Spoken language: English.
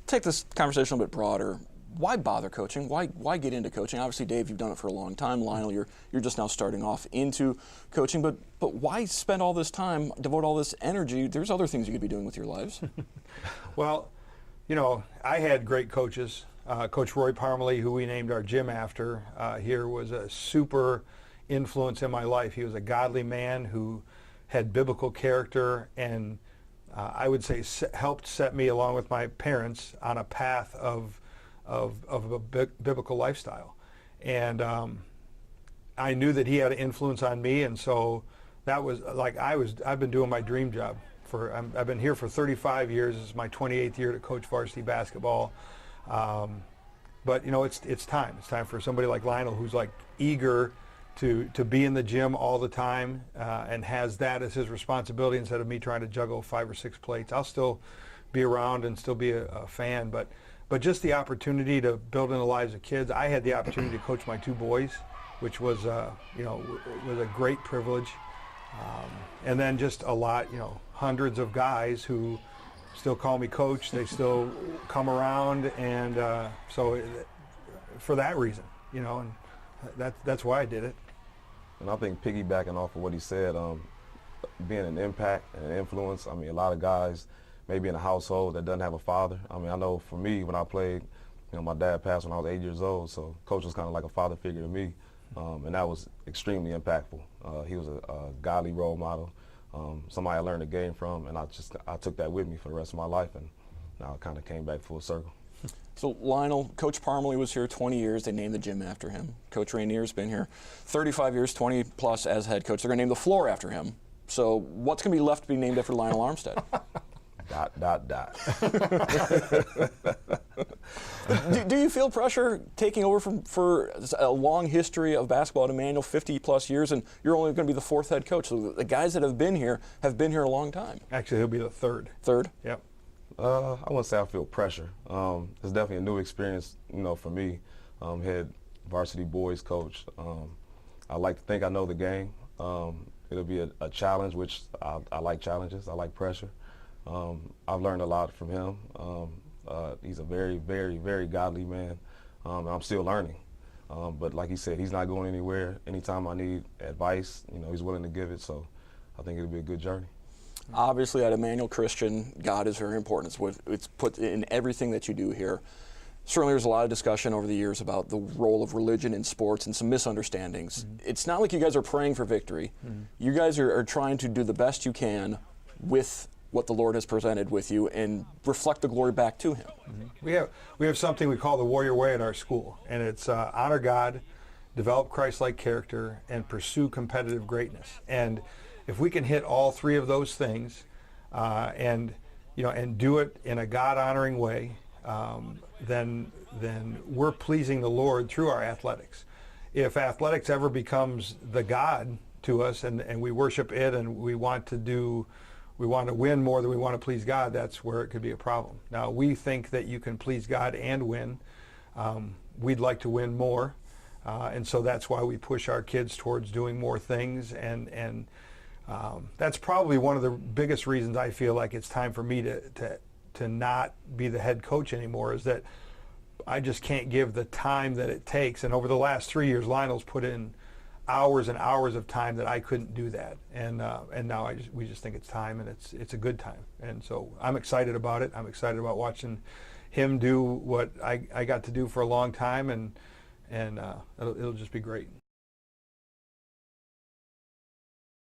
take this conversation a little bit broader. Why bother coaching? Why get into coaching? Obviously, Dave, you've done it for a long time. Lionel, you're just now starting off into coaching. But why spend all this time, devote all this energy? There's other things you could be doing with your lives. Well, you know, I had great coaches. Coach Roy Parmalee, who we named our gym after, here was a super influence in my life. He was a godly man who had biblical character and I would say helped set me, along with my parents, on a path of a biblical lifestyle. And I knew that he had an influence on me, and so that was like I've been doing my dream job. I've been here for 35 years. This is my 28th year to coach varsity basketball. But you know, it's time. It's time for somebody like Lionel, who's like eager to be in the gym all the time and has that as his responsibility instead of me trying to juggle 5 or 6 plates. I'll still be around and still be a fan, but just the opportunity to build in the lives of kids. I had the opportunity to coach my 2 boys, which was you know, was a great privilege. And then just a lot, you know, hundreds of guys who still call me coach. They still come around, and so for that reason, you know, and that's why I did it. And I think piggybacking off of what he said, being an impact and an influence. I mean, a lot of guys maybe in a household that doesn't have a father. I mean, I know for me, when I played, you know, my dad passed when I was 8 years old, so coach was kind of like a father figure to me, and that was extremely impactful. He was a godly role model, somebody I learned the game from, and I took that with me for the rest of my life, and now it kind of came back full circle. So Lionel, Coach Parmalee was here 20 years. They named the gym after him. Coach Regnier's been here 35 years, 20 plus as head coach. They're going to name the floor after him. So what's going to be left to be named after Lionel Armstead? ... do you feel pressure taking over for a long history of basketball at Emmanuel, 50 plus years, and you're only going to be the 4th head coach? So the guys that have been here a long time. Actually, he'll be the 3rd. 3rd? Yep. I wouldn't say I feel pressure. It's definitely a new experience, you know, for me. Head varsity boys coach. I like to think I know the game. It'll be a challenge, which I like challenges. I like pressure. I've learned a lot from him. He's a very, very, very godly man, and I'm still learning. But like he said, he's not going anywhere. Anytime I need advice, you know, he's willing to give it. So I think it'll be a good journey. Obviously, at Emmanuel Christian, God is very important. It's put in everything that you do here. Certainly, there's a lot of discussion over the years about the role of religion in sports and some misunderstandings. Mm-hmm. It's not like you guys are praying for victory. Mm-hmm. You guys are trying to do the best you can with what the Lord has presented with you and reflect the glory back to Him. Mm-hmm. We have something we call the Warrior Way at our school, and it's honor God, develop Christ-like character, and pursue competitive greatness. And if we can hit all 3 of those things, and you know, and do it in a God-honoring way, then we're pleasing the Lord through our athletics. If athletics ever becomes the God to us, and we worship it, and we want to win more than we want to please God, that's where it could be a problem. Now, we think that you can please God and win. We'd like to win more, and so that's why we push our kids towards doing more things, and that's probably one of the biggest reasons I feel like it's time for me to not be the head coach anymore, is that I just can't give the time that it takes. And over the last 3 years, Lionel's put in hours and hours of time that I couldn't do that. And now we just think it's time, and it's a good time. And so I'm excited about it. I'm excited about watching him do what I got to do for a long time, and it'll just be great.